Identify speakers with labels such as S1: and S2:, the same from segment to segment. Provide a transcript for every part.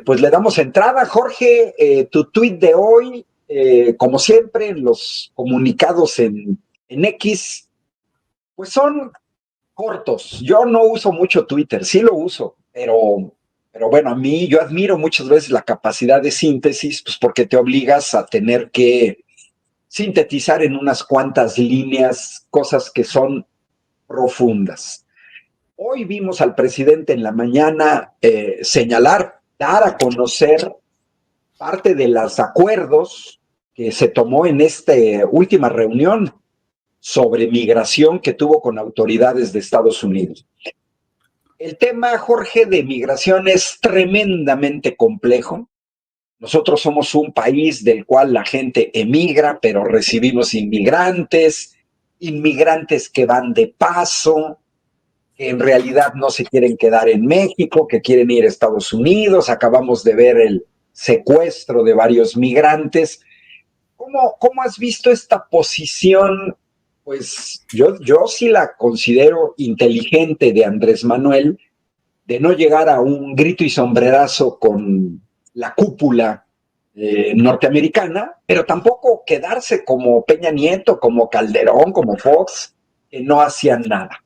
S1: Pues le damos entrada. Jorge, tu tuit de hoy, como siempre, en los comunicados en X, pues son cortos. Yo no uso mucho Twitter, sí lo uso, pero bueno, yo admiro muchas veces la capacidad de síntesis, pues porque te obligas a tener que sintetizar en unas cuantas líneas cosas que son profundas. Hoy vimos al presidente en la mañana dar a conocer parte de los acuerdos que se tomó en esta última reunión sobre migración que tuvo con autoridades de Estados Unidos. El tema, Jorge, de migración es tremendamente complejo. Nosotros somos un país del cual la gente emigra, pero recibimos inmigrantes que van de paso, que en realidad no se quieren quedar en México, que quieren ir a Estados Unidos. Acabamos de ver el secuestro de varios migrantes. ¿Cómo has visto esta posición? Pues yo sí la considero inteligente de Andrés Manuel, de no llegar a un grito y sombrerazo con la cúpula norteamericana, pero tampoco quedarse como Peña Nieto, como Calderón, como Fox, que no hacían nada.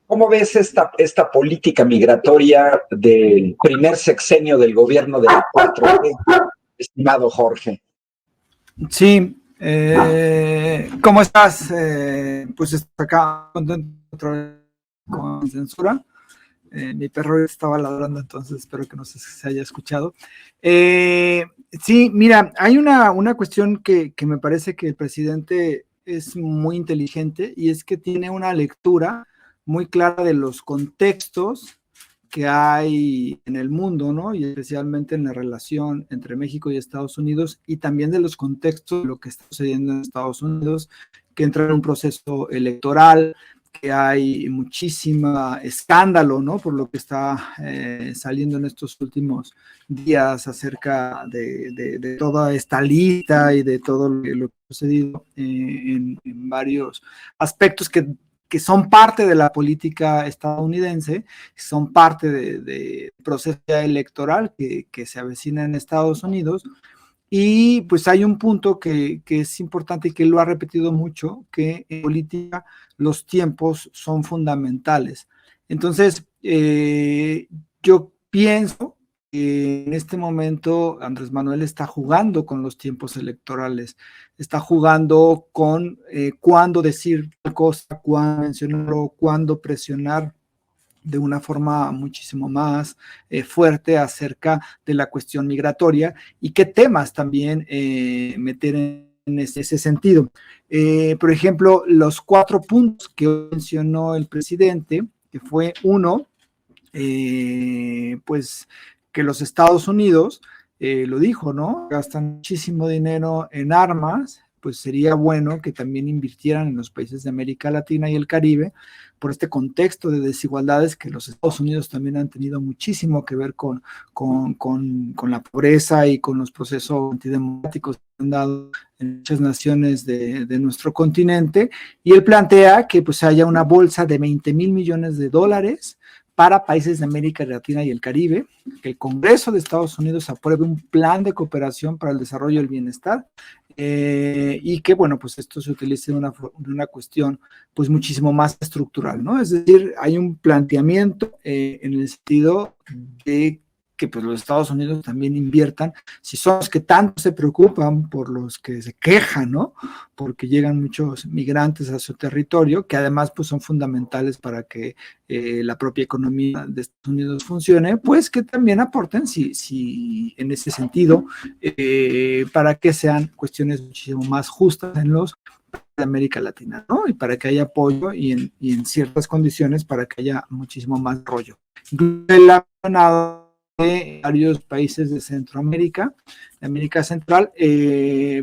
S1: ¿Cómo ves esta política migratoria del primer sexenio del gobierno de la 4T, estimado Jorge?
S2: Sí, ¿cómo estás? Pues estoy acá contento con censura. Mi perro estaba ladrando, entonces espero que no se haya escuchado. Sí, mira, hay una cuestión que me parece que el presidente es muy inteligente, y es que tiene una lectura muy clara de los contextos que hay en el mundo, ¿no? Y especialmente en la relación entre México y Estados Unidos, y también de los contextos de lo que está sucediendo en Estados Unidos, que entra en un proceso electoral, que hay muchísimo escándalo, ¿no? Por lo que está saliendo en estos últimos días acerca de toda esta lista y de todo lo que ha sucedido en varios aspectos que son parte de la política estadounidense, son parte del proceso electoral que se avecina en Estados Unidos. Y pues hay un punto que es importante y que lo ha repetido mucho, que en política los tiempos son fundamentales. Entonces, yo pienso que en este momento Andrés Manuel está jugando con los tiempos electorales, está jugando con cuándo decir tal cosa, cuándo mencionarlo, cuándo presionar de una forma muchísimo más fuerte acerca de la cuestión migratoria, y qué temas también meter en ese sentido. Por ejemplo, los 4 puntos que mencionó el presidente, que fue uno, pues que los Estados Unidos, lo dijo, ¿no? Gastan muchísimo dinero en armas, pues sería bueno que también invirtieran en los países de América Latina y el Caribe, por este contexto de desigualdades que los Estados Unidos también han tenido muchísimo que ver con la pobreza y con los procesos antidemocráticos que han dado en muchas naciones de nuestro continente. Y él plantea que pues haya una bolsa de $20,000 millones para países de América Latina y el Caribe, que el Congreso de Estados Unidos apruebe un plan de cooperación para el desarrollo y el bienestar, y que, bueno, pues esto se utilice de una cuestión pues muchísimo más estructural, ¿no? Es decir, hay un planteamiento en el sentido de que pues los Estados Unidos también inviertan, si son los que tanto se preocupan por los que se quejan, ¿no? Porque llegan muchos migrantes a su territorio, que además pues son fundamentales para que la propia economía de Estados Unidos funcione, pues que también aporten, si en ese sentido, para que sean cuestiones muchísimo más justas en los de América Latina, ¿no? Y para que haya apoyo y en ciertas condiciones para que haya muchísimo más rollo. Incluso el de varios países de Centroamérica, de América Central,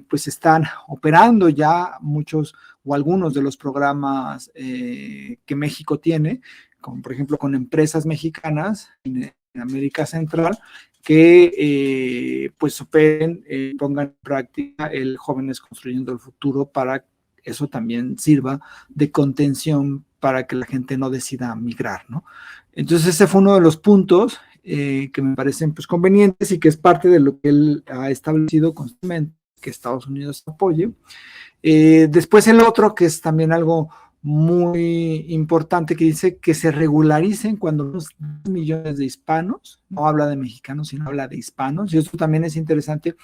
S2: pues están operando ya muchos o algunos de los programas que México tiene, como por ejemplo con empresas mexicanas en América Central, que pues operen, pongan en práctica el Jóvenes Construyendo el Futuro, para que eso también sirva de contención para que la gente no decida migrar, ¿no? Entonces ese fue uno de los puntos. que me parecen pues convenientes y que es parte de lo que él ha establecido constantemente, que Estados Unidos apoye. Después el otro, que es también algo muy importante, que dice que se regularicen cuando los 10 millones de hispanos, no habla de mexicanos, sino habla de hispanos, y esto también es interesante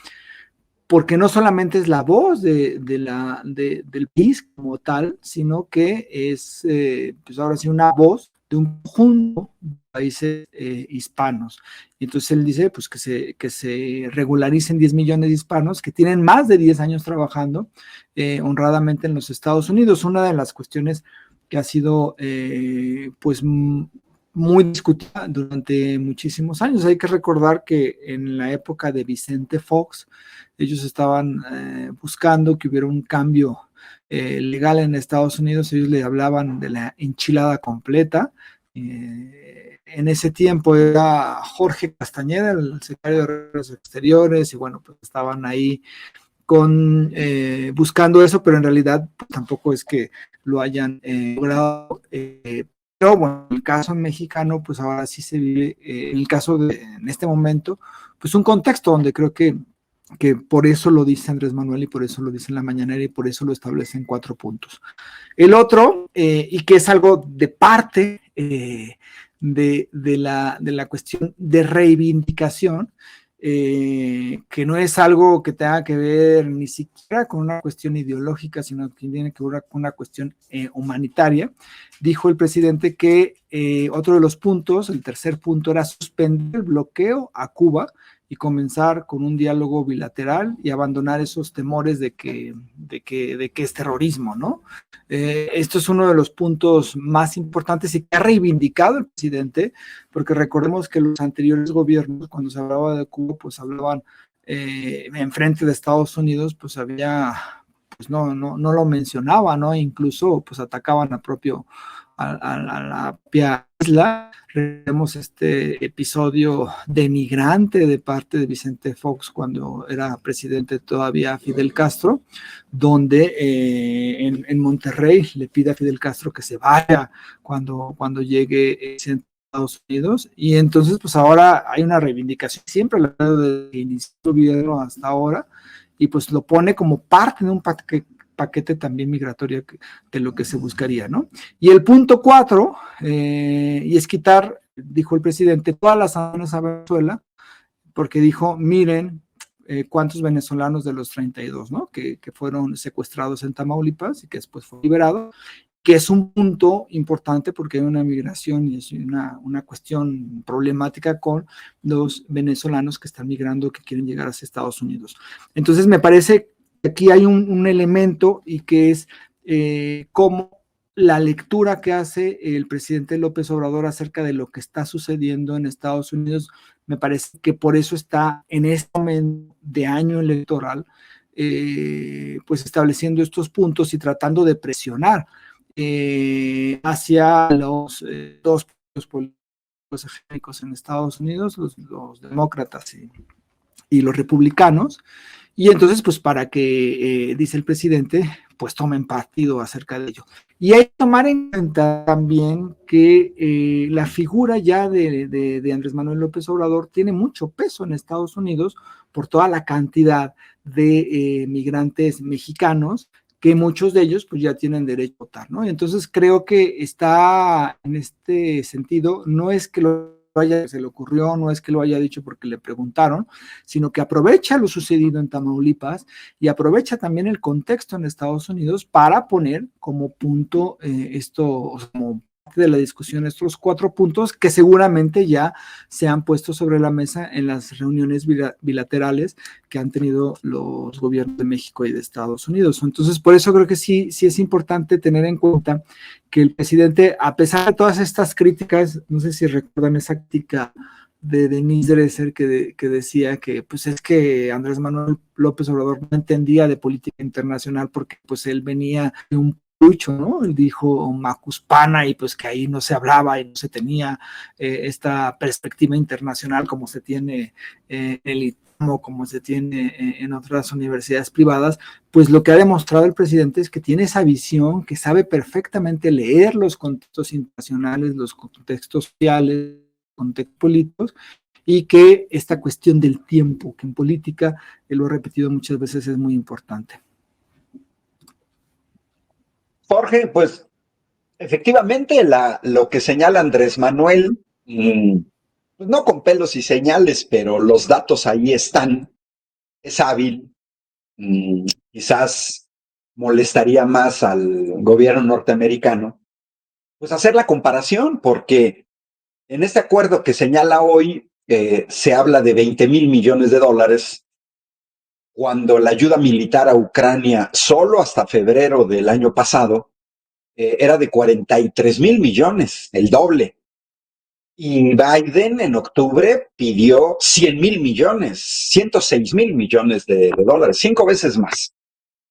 S2: porque no solamente es la voz del país como tal, sino que es, pues ahora sí, una voz de un conjunto de países hispanos. Y entonces él dice pues que se regularicen 10 millones de hispanos que tienen más de 10 años trabajando honradamente en los Estados Unidos. Una de las cuestiones que ha sido pues muy discutida durante muchísimos años. Hay que recordar que en la época de Vicente Fox, ellos estaban buscando que hubiera un cambio legal en Estados Unidos. Ellos le hablaban de la enchilada completa. En ese tiempo era Jorge Castañeda, el secretario de Relaciones Exteriores, y bueno, pues estaban ahí buscando eso, pero en realidad pues, tampoco es que lo hayan logrado. Pero bueno, en el caso mexicano, pues ahora sí se vive, en el caso en este momento, pues un contexto donde creo que por eso lo dice Andrés Manuel y por eso lo dice en la mañanera y por eso lo establece en 4 puntos. El otro, y que es algo de parte de la cuestión de reivindicación, que no es algo que tenga que ver ni siquiera con una cuestión ideológica, sino que tiene que ver con una cuestión humanitaria. Dijo el presidente que otro de los puntos, el tercer punto, era suspender el bloqueo a Cuba y comenzar con un diálogo bilateral y abandonar esos temores de que es terrorismo, ¿no? Esto es uno de los puntos más importantes y que ha reivindicado el presidente, porque recordemos que los anteriores gobiernos, cuando se hablaba de Cuba, pues hablaban en frente de Estados Unidos, pues había, pues no lo mencionaba, ¿no? Incluso pues atacaban a la propia isla. Tenemos este episodio denigrante de parte de Vicente Fox cuando era presidente todavía Fidel Castro, donde en Monterrey le pide a Fidel Castro que se vaya cuando llegue a Estados Unidos, y entonces pues ahora hay una reivindicación, siempre lo de inicio del gobierno hasta ahora, y pues lo pone como parte de un paquete también migratorio de lo que se buscaría, ¿no? Y el punto 4, y es quitar, dijo el presidente, todas las sanciones a Venezuela, porque dijo, miren cuántos venezolanos de los 32, ¿no? Que fueron secuestrados en Tamaulipas y que después fue liberado, que es un punto importante porque hay una migración y es una cuestión problemática con los venezolanos que están migrando, que quieren llegar hacia Estados Unidos. Entonces me parece que aquí hay un elemento, y que es cómo la lectura que hace el presidente López Obrador acerca de lo que está sucediendo en Estados Unidos, me parece que por eso está en este momento de año electoral, pues estableciendo estos puntos y tratando de presionar hacia los dos políticos hegemónicos en Estados Unidos, los demócratas y los republicanos, y entonces pues para que, dice el presidente, pues tomen partido acerca de ello. Y hay que tomar en cuenta también que la figura ya de Andrés Manuel López Obrador tiene mucho peso en Estados Unidos por toda la cantidad de migrantes mexicanos, que muchos de ellos pues ya tienen derecho a votar, ¿no? Entonces creo que está en este sentido, no es que se le ocurrió, no es que lo haya dicho porque le preguntaron, sino que aprovecha lo sucedido en Tamaulipas y aprovecha también el contexto en Estados Unidos para poner como punto esto, o sea, como parte de la discusión, estos 4 puntos que seguramente ya se han puesto sobre la mesa en las reuniones bilaterales que han tenido los gobiernos de México y de Estados Unidos. Entonces, por eso creo que sí es importante tener en cuenta que el presidente, a pesar de todas estas críticas, no sé si recuerdan esa crítica de Denise Dresser que decía que pues es que Andrés Manuel López Obrador no entendía de política internacional porque pues él venía de un lucho, ¿no? Él dijo Macuspana, y pues que ahí no se hablaba y no se tenía esta perspectiva internacional como se tiene en el ITAM, como se tiene en otras universidades privadas. Pues lo que ha demostrado el presidente es que tiene esa visión, que sabe perfectamente leer los contextos internacionales, los contextos sociales, contextos políticos, y que esta cuestión del tiempo, que en política, lo he repetido muchas veces, es muy importante.
S1: Jorge, pues efectivamente lo que señala Andrés Manuel, pues no con pelos y señales, pero los datos ahí están, es hábil, quizás molestaría más al gobierno norteamericano, pues hacer la comparación, porque en este acuerdo que señala hoy se habla de 20,000 millones de dólares, cuando la ayuda militar a Ucrania solo hasta febrero del año pasado era de 43,000 millones, el doble. Y Biden en octubre pidió 100,000 millones, 106,000 millones de dólares, 5 veces más,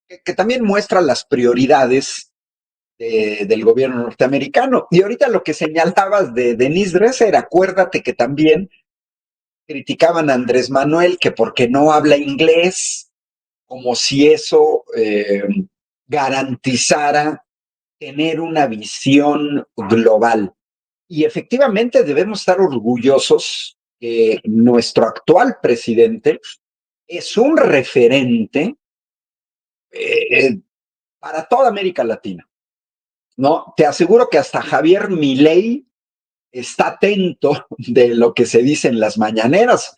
S1: que también muestra las prioridades del gobierno norteamericano. Y ahorita lo que señalabas de Denise Dresser, acuérdate que también criticaban a Andrés Manuel que porque no habla inglés, como si eso garantizara tener una visión global. Y efectivamente debemos estar orgullosos que nuestro actual presidente es un referente eh, para toda América Latina. ¿No? Te aseguro que hasta Javier Milei está atento de lo que se dice en las mañaneras.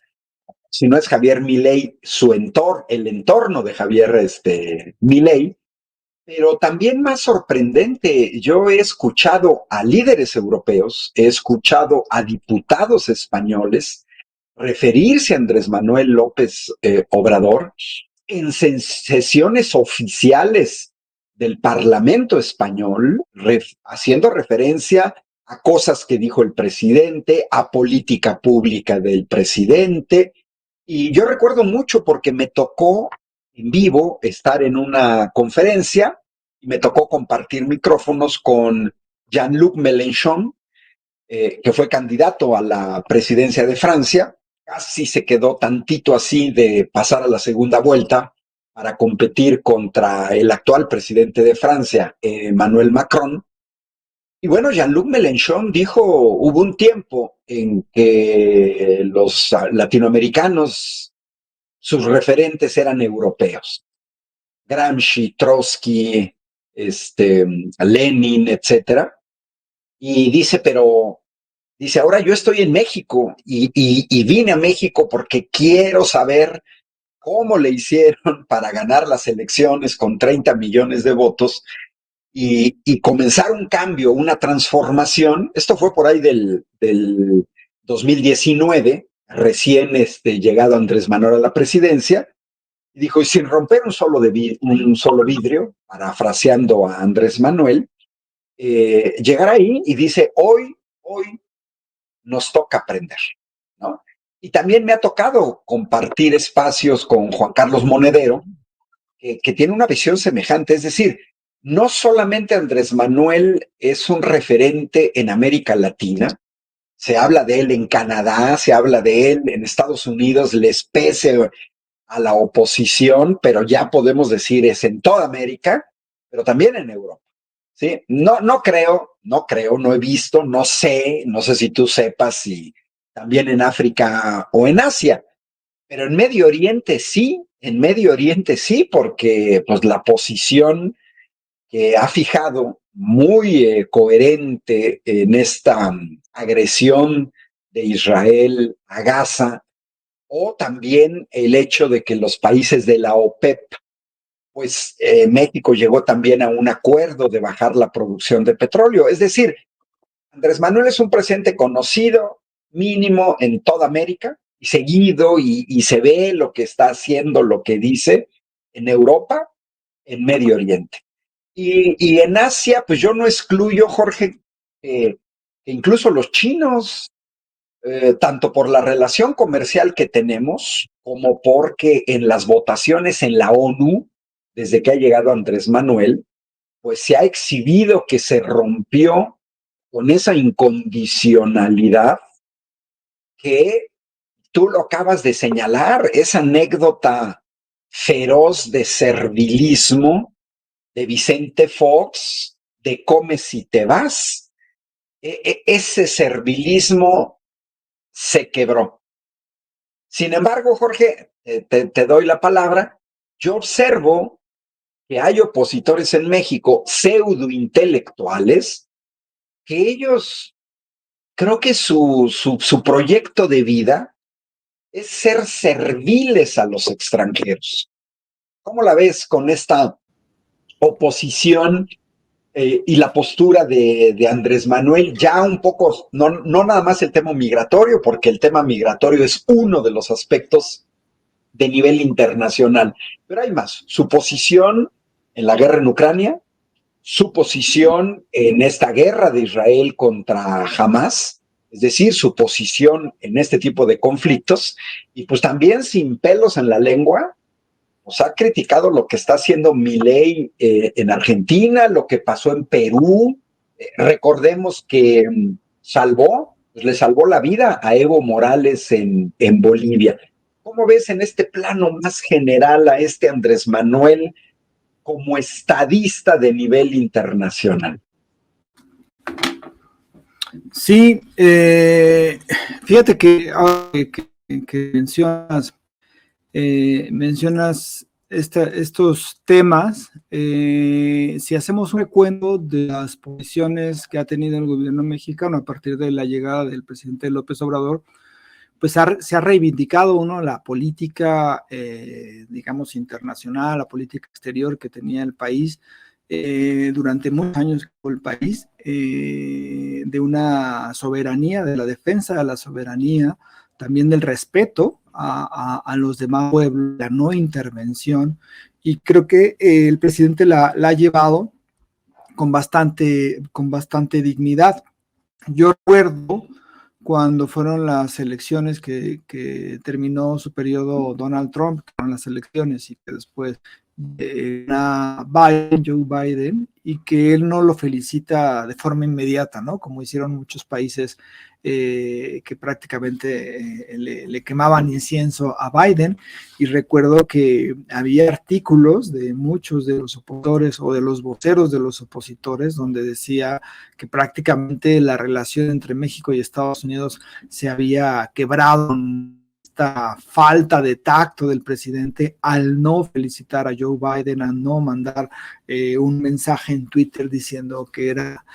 S1: Si no es Javier Milei, el entorno de Javier Milei. Pero también más sorprendente, yo he escuchado a líderes europeos, he escuchado a diputados españoles referirse a Andrés Manuel López Obrador en sesiones oficiales del Parlamento español, haciendo referencia a cosas que dijo el presidente, a política pública del presidente. Y yo recuerdo mucho porque me tocó en vivo estar en una conferencia y me tocó compartir micrófonos con Jean-Luc Mélenchon, que fue candidato a la presidencia de Francia. Casi se quedó tantito así de pasar a la segunda vuelta para competir contra el actual presidente de Francia, Emmanuel Macron. Y bueno, Jean-Luc Mélenchon dijo, hubo un tiempo en que los latinoamericanos, sus referentes eran europeos. Gramsci, Trotsky, Lenin, etcétera. Y dice, ahora yo estoy en México y vine a México porque quiero saber cómo le hicieron para ganar las elecciones con 30 millones de votos y comenzar un cambio, una transformación. Esto fue por ahí del 2019, recién llegado Andrés Manuel a la presidencia, y dijo, y sin romper un solo vidrio, parafraseando a Andrés Manuel, llegar ahí y dice, hoy nos toca aprender, ¿no? Y también me ha tocado compartir espacios con Juan Carlos Monedero, que tiene una visión semejante, es decir, no solamente Andrés Manuel es un referente en América Latina, se habla de él en Canadá, se habla de él en Estados Unidos, les pese a la oposición, pero ya podemos decir es en toda América, pero también en Europa. ¿Sí? No creo, no he visto, no sé si tú sepas si también en África o en Asia, pero en Medio Oriente sí, porque pues la posición que ha fijado muy coherente en esta agresión de Israel a Gaza, o también el hecho de que los países de la OPEP, pues México llegó también a un acuerdo de bajar la producción de petróleo. Es decir, Andrés Manuel es un presidente conocido, mínimo en toda América, y seguido, y se ve lo que está haciendo, lo que dice en Europa, en Medio Oriente. Y en Asia, pues yo no excluyo, Jorge, que incluso los chinos, tanto por la relación comercial que tenemos, como porque en las votaciones en la ONU, desde que ha llegado Andrés Manuel, pues se ha exhibido que se rompió con esa incondicionalidad que tú lo acabas de señalar, esa anécdota feroz de servilismo de Vicente Fox, de come si te vas. Ese servilismo se quebró. Sin embargo, Jorge, te doy la palabra. Yo observo que hay opositores en México, pseudointelectuales, que ellos, creo que su proyecto de vida es ser serviles a los extranjeros. ¿Cómo la ves con esta oposición y la postura de Andrés Manuel? Ya un poco, no nada más el tema migratorio, porque el tema migratorio es uno de los aspectos de nivel internacional, pero hay más. Su posición en la guerra en Ucrania, su posición en esta guerra de Israel contra Hamas, es decir, su posición en este tipo de conflictos, y pues también sin pelos en la lengua, pues ha criticado lo que está haciendo Milei en Argentina, lo que pasó en Perú. Recordemos que le salvó la vida a Evo Morales en Bolivia. ¿Cómo ves en este plano más general a este Andrés Manuel como estadista de nivel internacional?
S2: Sí, fíjate que ahora que mencionas estos temas, si hacemos un recuento de las posiciones que ha tenido el gobierno mexicano a partir de la llegada del presidente López Obrador, pues se ha reivindicado la política, digamos, internacional, la política exterior que tenía el país durante muchos años, el país, de una soberanía, de la defensa de la soberanía, también del respeto a los demás pueblos, la no intervención, y creo que el presidente la ha llevado con bastante dignidad. Yo recuerdo cuando fueron las elecciones que terminó su periodo Donald Trump, que fueron las elecciones y que después Joe Biden, y que él no lo felicita de forma inmediata, ¿no? Como hicieron muchos países que prácticamente le quemaban incienso a Biden, y recuerdo que había artículos de muchos de los opositores o de los voceros de los opositores donde decía que prácticamente la relación entre México y Estados Unidos se había quebrado, esta falta de tacto del presidente al no felicitar a Joe Biden, al no mandar un mensaje en Twitter diciendo que era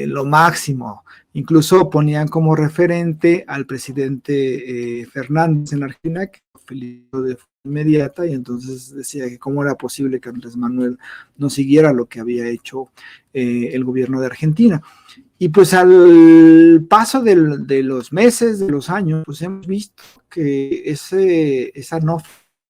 S2: lo máximo. Incluso ponían como referente al presidente Fernández en Argentina, que lo felicitó de forma inmediata, y entonces decía que cómo era posible que Andrés Manuel no siguiera lo que había hecho el gobierno de Argentina. Y pues al paso de los meses, de los años, pues hemos visto que esa no,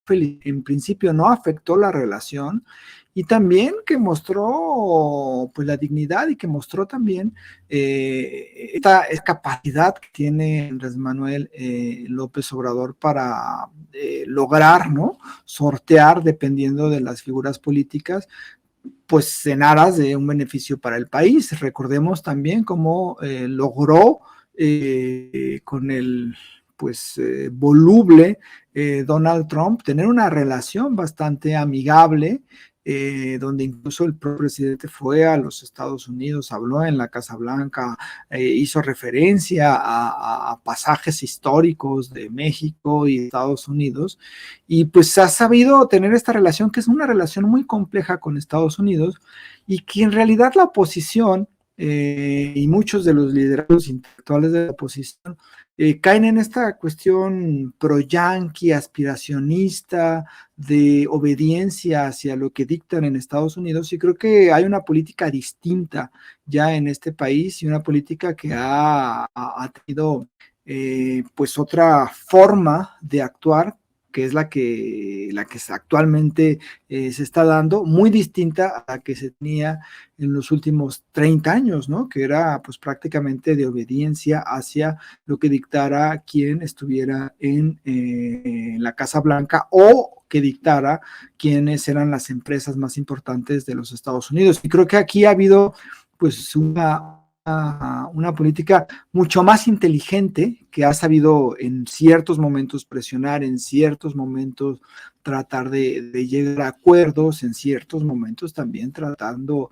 S2: en principio no afectó la relación, y también que mostró pues la dignidad, y que mostró también esta capacidad que tiene Andrés Manuel López Obrador para lograr, ¿no?, sortear, dependiendo de las figuras políticas, pues en aras de un beneficio para el país. Recordemos también cómo logró con el pues voluble Donald Trump tener una relación bastante amigable, donde incluso el propio presidente fue a los Estados Unidos, habló en la Casa Blanca, hizo referencia a pasajes históricos de México y Estados Unidos, y pues ha sabido tener esta relación, que es una relación muy compleja con Estados Unidos, y que en realidad la oposición y muchos de los liderazgos intelectuales de la oposición caen en esta cuestión pro-yanqui, aspiracionista, de obediencia hacia lo que dictan en Estados Unidos, y creo que hay una política distinta ya en este país, y una política que ha tenido pues otra forma de actuar, que es la que actualmente se está dando, muy distinta a la que se tenía en los últimos 30 años, ¿no?, que era pues prácticamente de obediencia hacia lo que dictara quien estuviera en la Casa Blanca, o que dictara quiénes eran las empresas más importantes de los Estados Unidos. Y creo que aquí ha habido pues una una política mucho más inteligente, que ha sabido en ciertos momentos presionar, en ciertos momentos tratar de llegar a acuerdos, en ciertos momentos también tratando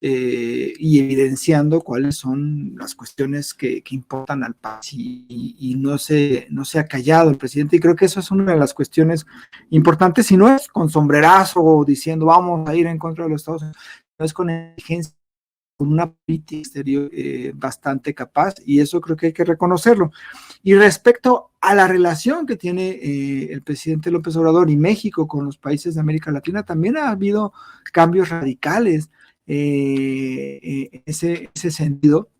S2: y evidenciando cuáles son las cuestiones que importan al país, y no se ha callado el presidente, y creo que eso es una de las cuestiones importantes, si no es con sombrerazo diciendo vamos a ir en contra de los Estados Unidos, no es con exigencia, con una política exterior bastante capaz, y eso creo que hay que reconocerlo. Y respecto a la relación que tiene el presidente López Obrador y México con los países de América Latina, también ha habido cambios radicales en ese sentido.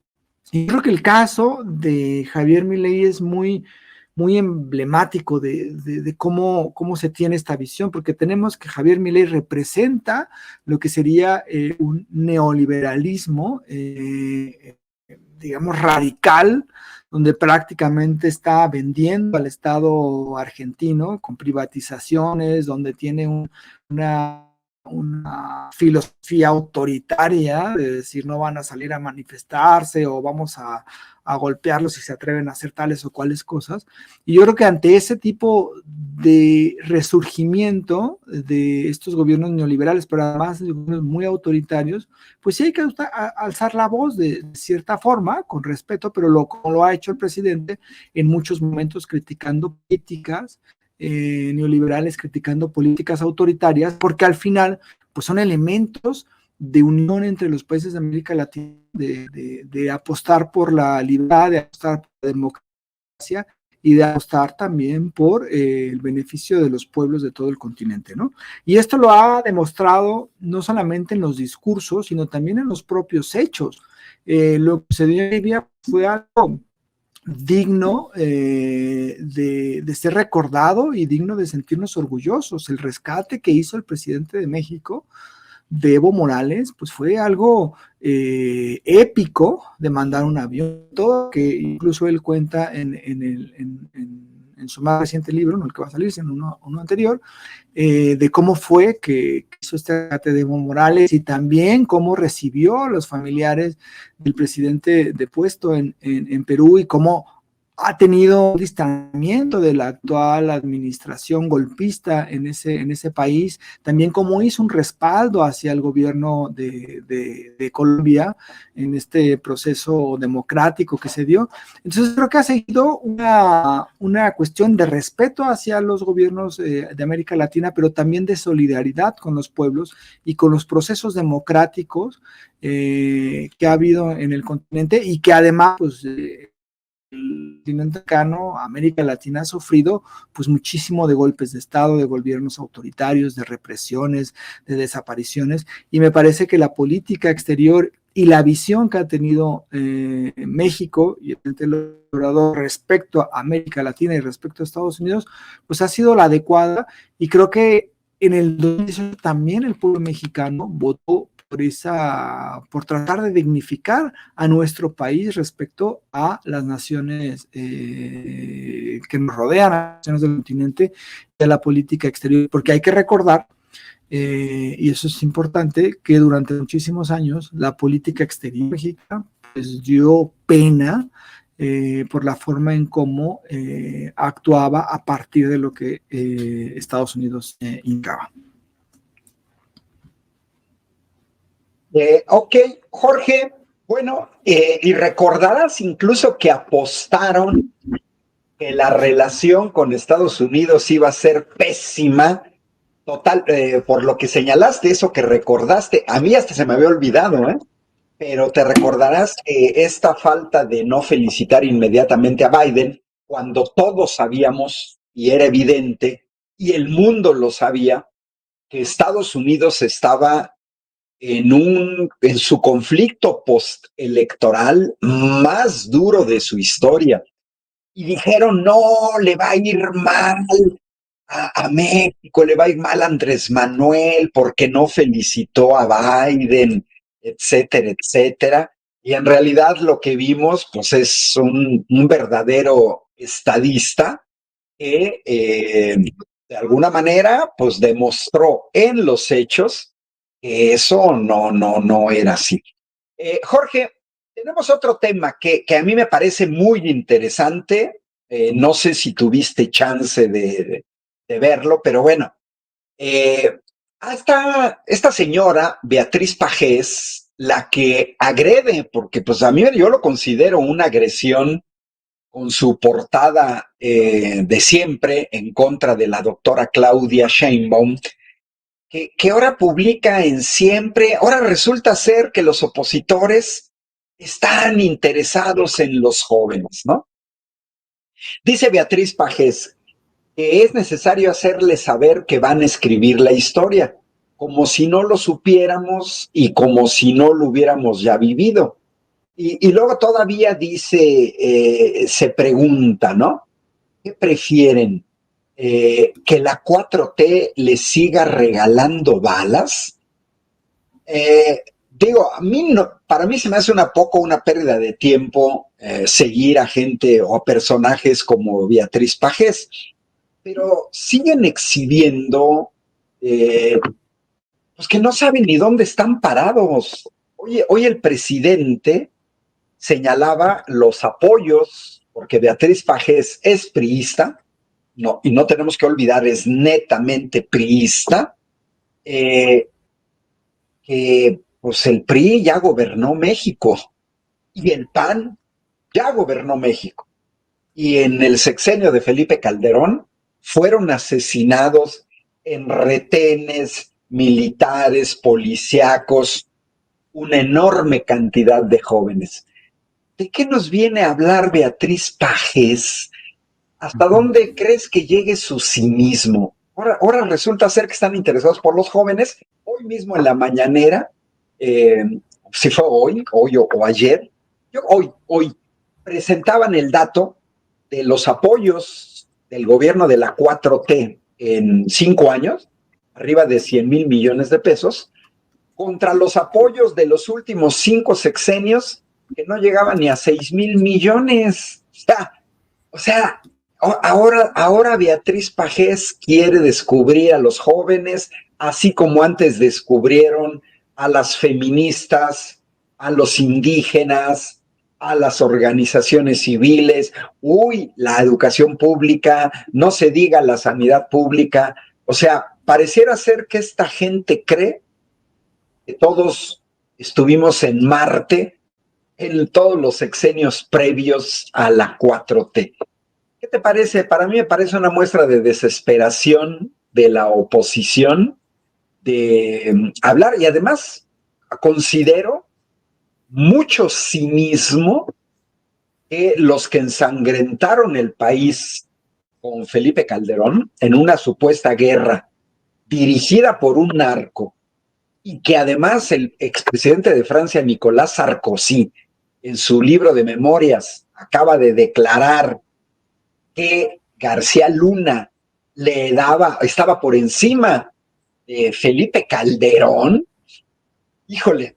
S2: Y creo que el caso de Javier Milei es muy emblemático de cómo se tiene esta visión, porque tenemos que Javier Milei representa lo que sería un neoliberalismo, digamos, radical, donde prácticamente está vendiendo al Estado argentino con privatizaciones, donde tiene una filosofía autoritaria de decir no van a salir a manifestarse o vamos a golpearlos si se atreven a hacer tales o cuales cosas. Y yo creo que ante ese tipo de resurgimiento de estos gobiernos neoliberales, pero además de gobiernos muy autoritarios, pues sí hay que alzar la voz de cierta forma, con respeto, pero como lo ha hecho el presidente en muchos momentos, criticando políticas neoliberales, criticando políticas autoritarias, porque al final pues son elementos de unión entre los países de América Latina, de apostar por la libertad, de apostar por la democracia y de apostar también por el beneficio de los pueblos de todo el continente, ¿no? Y esto lo ha demostrado no solamente en los discursos, sino también en los propios hechos. Lo que se dio en Libia fue algo digno de ser recordado y digno de sentirnos orgullosos. El rescate que hizo el presidente de México, de Evo Morales, pues fue algo épico, de mandar un avión, todo que incluso él cuenta en su más reciente libro, no el que va a salir, sino uno anterior, de cómo fue que hizo este rescate de Evo Morales y también cómo recibió a los familiares del presidente depuesto en Perú, y cómo ha tenido un distanciamiento de la actual administración golpista en ese país, también cómo hizo un respaldo hacia el gobierno de Colombia en este proceso democrático que se dio. Entonces creo que ha seguido una cuestión de respeto hacia los gobiernos de América Latina, pero también de solidaridad con los pueblos y con los procesos democráticos que ha habido en el continente, y que además pues el continente americano, América Latina, ha sufrido pues muchísimo de golpes de Estado, de gobiernos autoritarios, de represiones, de desapariciones, y me parece que la política exterior y la visión que ha tenido México y el Obrador respecto a América Latina y respecto a Estados Unidos, pues ha sido la adecuada, y creo que en el 2018 también el pueblo mexicano votó por tratar de dignificar a nuestro país respecto a las naciones que nos rodean, a las naciones del continente, de la política exterior, porque hay que recordar, y eso es importante, que durante muchísimos años la política exterior mexicana pues dio pena por la forma en cómo actuaba a partir de lo que Estados Unidos indicaba.
S1: Ok, Jorge, bueno, y recordarás incluso que apostaron que la relación con Estados Unidos iba a ser pésima, total, por lo que señalaste, eso que recordaste, a mí hasta se me había olvidado, ¿eh? Pero te recordarás que esta falta de no felicitar inmediatamente a Biden, cuando todos sabíamos, y era evidente, y el mundo lo sabía, que Estados Unidos estaba en su conflicto postelectoral más duro de su historia. Y dijeron, no, le va a ir mal a México, le va a ir mal a Andrés Manuel porque no felicitó a Biden, etcétera, etcétera. Y en realidad lo que vimos, pues es un verdadero estadista que de alguna manera, pues demostró en los hechos que eso no era así. Jorge, Tenemos otro tema que a mí me parece muy interesante. No sé si tuviste chance de verlo, pero bueno, eh, esta señora, Beatriz Pajés, la que agrede, porque pues a mí yo lo considero una agresión con su portada de siempre en contra de la doctora Claudia Sheinbaum, que ahora publica en siempre, ahora resulta ser que los opositores están interesados en los jóvenes, ¿no? Dice Beatriz Pajés que es necesario hacerles saber que van a escribir la historia, como si no lo supiéramos y como si no lo hubiéramos ya vivido. Y luego todavía dice, se pregunta, ¿no? ¿Qué prefieren? ¿Que la 4T les siga regalando balas? Digo, a mí no, para mí se me hace una pérdida de tiempo seguir a gente o a personajes como Beatriz Pajés, pero siguen exhibiendo pues que no saben ni dónde están parados. Hoy el presidente señalaba los apoyos, porque Beatriz Pajés es priista, no, y no tenemos que olvidar, es netamente priista, eh, que pues el PRI ya gobernó México y el PAN ya gobernó México. Y en el sexenio de Felipe Calderón fueron asesinados en retenes militares, policíacos, una enorme cantidad de jóvenes. ¿De qué nos viene a hablar Beatriz Pajés? ¿Hasta dónde crees que llegue su cinismo? Ahora resulta ser que están interesados por los jóvenes. Hoy mismo en la mañanera, eh, si fue hoy o ayer, hoy presentaban el dato de los apoyos del gobierno de la 4T en 5 años, arriba de 100,000 millones de pesos, contra los apoyos de los últimos 5 sexenios que no llegaban ni a 6,000 millones. O sea, ahora Beatriz Pajés quiere descubrir a los jóvenes, así como antes descubrieron a las feministas, a los indígenas, a las organizaciones civiles. Uy, la educación pública, no se diga la sanidad pública. O sea, pareciera ser que esta gente cree que todos estuvimos en Marte en todos los sexenios previos a la 4T. ¿Qué te parece? Para mí me parece una muestra de desesperación de la oposición de hablar, y además considero mucho cinismo que los que ensangrentaron el país con Felipe Calderón en una supuesta guerra dirigida por un narco, y que además el expresidente de Francia, Nicolás Sarkozy, en su libro de memorias acaba de declarar que García Luna estaba por encima de Felipe Calderón. Híjole,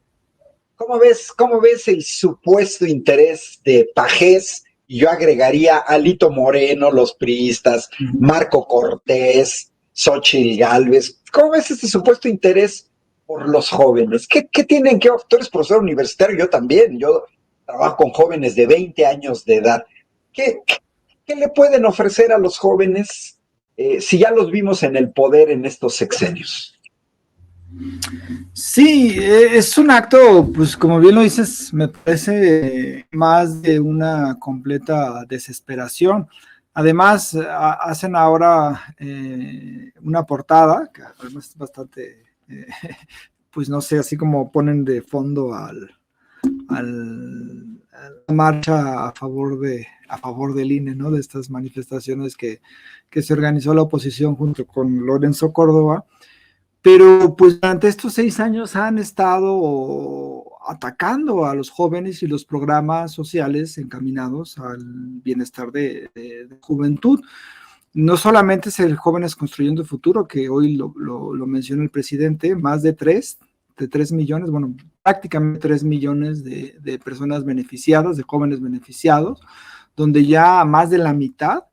S1: ¿cómo ves el supuesto interés de Pajés? Y yo agregaría a Alito Moreno, los priistas, Marco Cortés, Xochitl Gálvez. ¿Cómo ves este supuesto interés por los jóvenes? ¿Qué tienen que? Tú eres profesor universitario, yo también. Yo trabajo con jóvenes de 20 años de edad. ¿Qué le pueden ofrecer a los jóvenes si ya los vimos en el poder en estos sexenios?
S2: Sí, es un acto, pues como bien lo dices, me parece más de una completa desesperación. Además, hacen ahora una portada, que además es bastante, pues no sé, así como ponen de fondo a la marcha a favor del INE, ¿no? De estas manifestaciones que se organizó la oposición junto con Lorenzo Córdoba. Pero pues durante estos 6 años han estado atacando a los jóvenes y los programas sociales encaminados al bienestar de juventud. No solamente es el Jóvenes Construyendo el Futuro, que hoy lo menciona el presidente, más de 3 millones, bueno, prácticamente 3 millones de personas beneficiadas, de jóvenes beneficiados, donde ya más de la mitad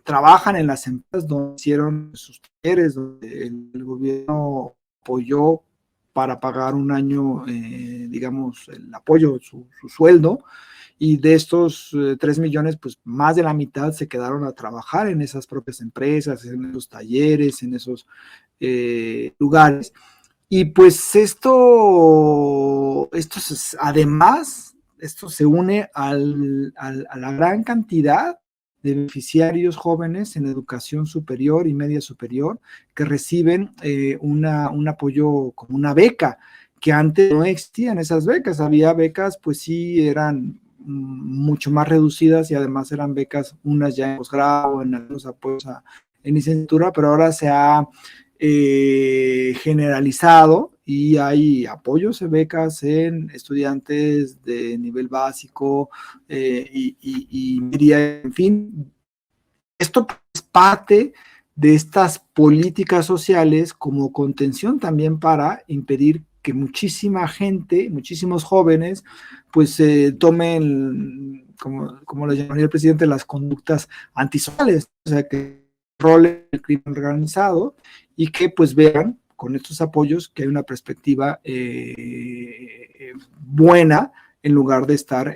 S2: trabajan en las empresas donde hicieron sus talleres, donde el gobierno apoyó para pagar un año, digamos, el apoyo, su sueldo, y de estos 3 millones, pues más de la mitad se quedaron a trabajar en esas propias empresas, en esos talleres, en esos lugares. Y pues además, esto se une a la gran cantidad de beneficiarios jóvenes en educación superior y media superior que reciben un apoyo como una beca, que antes no existían esas becas. Había becas, pues sí, eran mucho más reducidas y además eran becas, unas ya en posgrado, en algunos apoyos en licenciatura, pero ahora se ha generalizado y hay apoyos de becas en estudiantes de nivel básico y media, en fin. Esto es parte de estas políticas sociales como contención también para impedir que muchísima gente, muchísimos jóvenes, pues tomen, como lo llamaría el presidente, las conductas antisociales, o sea, que rolen el crimen organizado y que pues vean con estos apoyos que hay una perspectiva buena en lugar de estar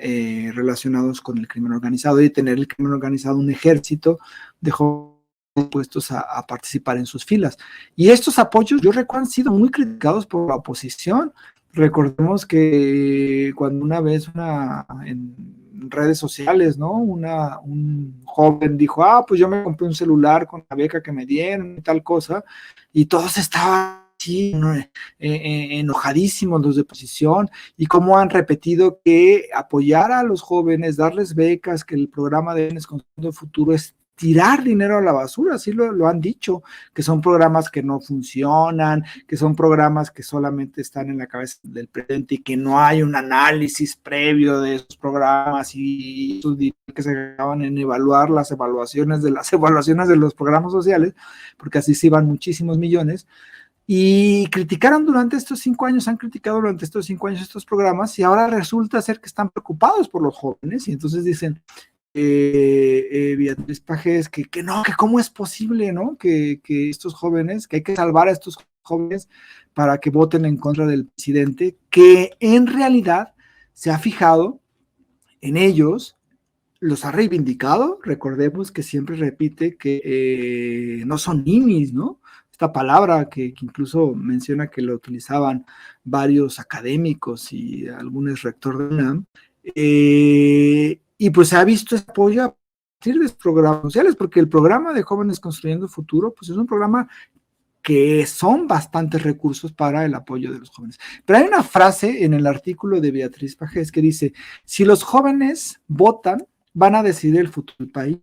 S2: relacionados con el crimen organizado y tener el crimen organizado un ejército de jóvenes dispuestos a participar en sus filas. Y estos apoyos, yo recuerdo, han sido muy criticados por la oposición. Recordemos que cuando una vez en redes sociales, ¿no? Un joven dijo, pues yo me compré un celular con la beca que me dieron y tal cosa, y todos estaban así, enojadísimos los de oposición, y cómo han repetido que apoyar a los jóvenes, darles becas, que el programa de Jóvenes Construyendo Futuro es tirar dinero a la basura, así lo han dicho, que son programas que no funcionan, que son programas que solamente están en la cabeza del presidente y que no hay un análisis previo de esos programas y esos dineros que se acaban en evaluar las evaluaciones de los programas sociales, porque así se iban muchísimos millones. Y han criticado durante estos 5 años estos programas, y ahora resulta ser que están preocupados por los jóvenes, y entonces dicen, Beatriz Pajes, que no, que cómo es posible, ¿no? Que estos jóvenes, que hay que salvar a estos jóvenes para que voten en contra del presidente, que en realidad se ha fijado en ellos, los ha reivindicado. Recordemos que siempre repite que no son ninis, ¿no? Esta palabra que incluso menciona que lo utilizaban varios académicos y algún rector de UNAM, y pues se ha visto ese apoyo a partir de los programas sociales, porque el programa de Jóvenes Construyendo Futuro, pues es un programa que son bastantes recursos para el apoyo de los jóvenes. Pero hay una frase en el artículo de Beatriz Pajes que dice, si los jóvenes votan, van a decidir el futuro del país.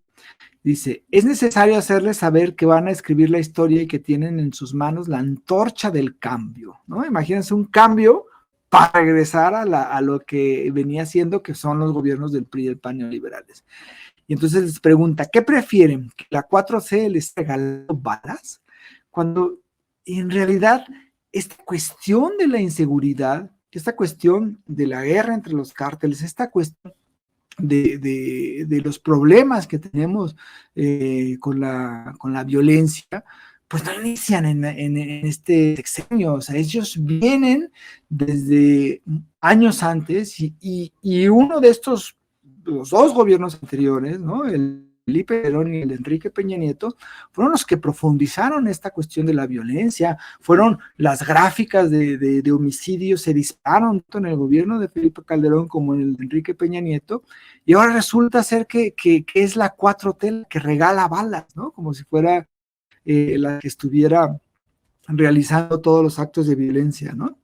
S2: Dice, es necesario hacerles saber que van a escribir la historia y que tienen en sus manos la antorcha del cambio, ¿no? Imagínense un cambio para regresar a lo que venía siendo, que son los gobiernos del PRI y del PAN neoliberales. Y entonces les pregunta, ¿qué prefieren? ¿Que la 4C les esté regalando balas? Cuando en realidad esta cuestión de la inseguridad, esta cuestión de la guerra entre los cárteles, esta cuestión de los problemas que tenemos con la violencia, pues no inician en este sexenio. O sea, ellos vienen desde años antes y uno de estos, los 2 gobiernos anteriores, ¿no? El Felipe Calderón y el de Enrique Peña Nieto, fueron los que profundizaron esta cuestión de la violencia, fueron las gráficas de homicidios, se dispararon tanto en el gobierno de Felipe Calderón como en el de Enrique Peña Nieto, y ahora resulta ser que es la 4T la que regala balas, ¿no? Como si fuera la que estuviera realizando todos los actos de violencia, ¿no?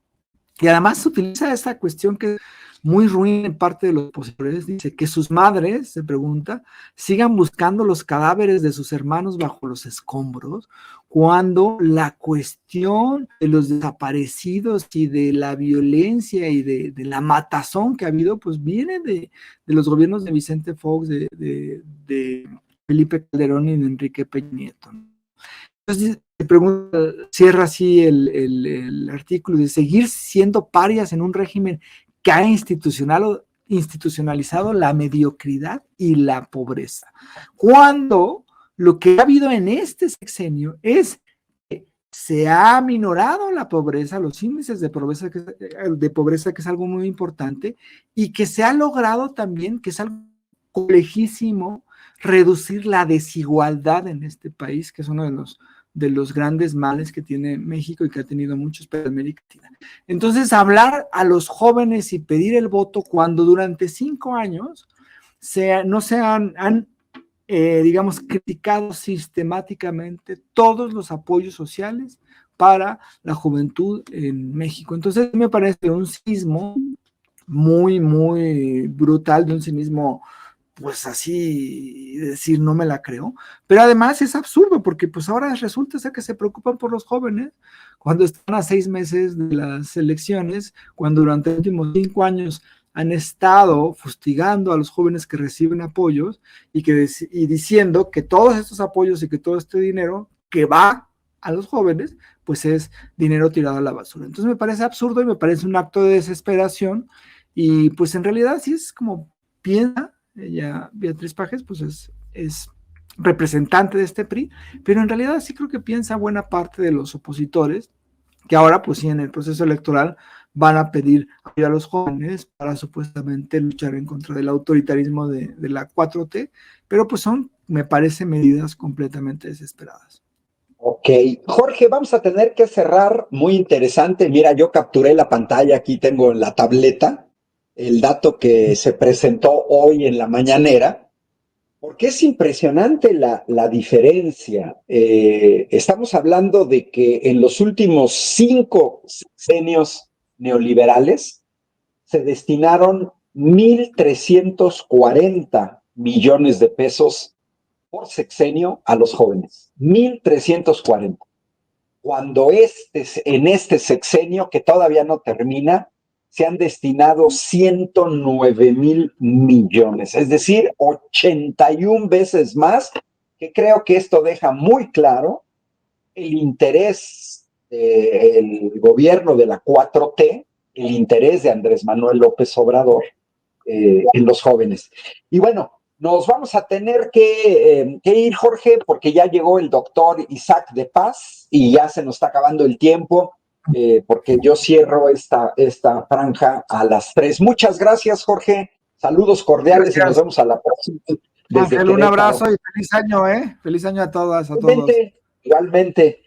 S2: Y además se utiliza esta cuestión que es muy ruin en parte de los opositores, dice que sus madres, se pregunta, sigan buscando los cadáveres de sus hermanos bajo los escombros, cuando la cuestión de los desaparecidos y de la violencia y de la matazón que ha habido, pues viene de los gobiernos de Vicente Fox, de Felipe Calderón y de Enrique Peña Nieto, ¿no? Entonces se pregunta, cierra así el artículo, de seguir siendo parias en un régimen que ha institucionalizado la mediocridad y la pobreza. Cuando lo que ha habido en este sexenio es se ha aminorado la pobreza, los índices de pobreza, que es algo muy importante, y que se ha logrado también, que es algo complejísimo, reducir la desigualdad en este país, que es uno de los grandes males que tiene México y que ha tenido muchos países de América Latina. Entonces, hablar a los jóvenes y pedir el voto cuando durante 5 años no se han digamos, criticado sistemáticamente todos los apoyos sociales para la juventud en México. Entonces, me parece un cinismo muy, muy brutal, de un cinismo, pues así, decir, no me la creo, pero además es absurdo, porque pues ahora resulta ser que se preocupan por los jóvenes cuando están a 6 meses de las elecciones, cuando durante los últimos 5 años han estado fustigando a los jóvenes que reciben apoyos y diciendo que todos estos apoyos y que todo este dinero que va a los jóvenes, pues es dinero tirado a la basura. Entonces me parece absurdo y me parece un acto de desesperación, y pues en realidad sí es como piensa ella, Beatriz Pajes, pues es representante de este PRI, pero en realidad sí creo que piensa buena parte de los opositores, que ahora pues sí en el proceso electoral van a pedir apoyo a los jóvenes para supuestamente luchar en contra del autoritarismo de la 4T, pero pues son, me parece, medidas completamente desesperadas.
S1: Ok, Jorge, vamos a tener que cerrar. Muy interesante. Mira, yo capturé la pantalla, aquí tengo en la tableta el dato que se presentó hoy en la mañanera, porque es impresionante la diferencia. Estamos hablando de que en los últimos 5 sexenios neoliberales se destinaron 1.340 millones de pesos por sexenio a los jóvenes. 1.340. Cuando en este sexenio, que todavía no termina, se han destinado 109,000 millones, es decir, 81 veces más, que creo que esto deja muy claro el interés del gobierno de la 4T, el interés de Andrés Manuel López Obrador en los jóvenes. Y bueno, nos vamos a tener que ir, Jorge, porque ya llegó el doctor Isaac de Paz y ya se nos está acabando el tiempo, porque yo cierro esta franja a las 3. Muchas gracias, Jorge. Saludos cordiales. Gracias. Y nos vemos a la próxima.
S2: Ángel, un abrazo y feliz año, ¿eh? Feliz año a todas, a todos.
S1: Igualmente.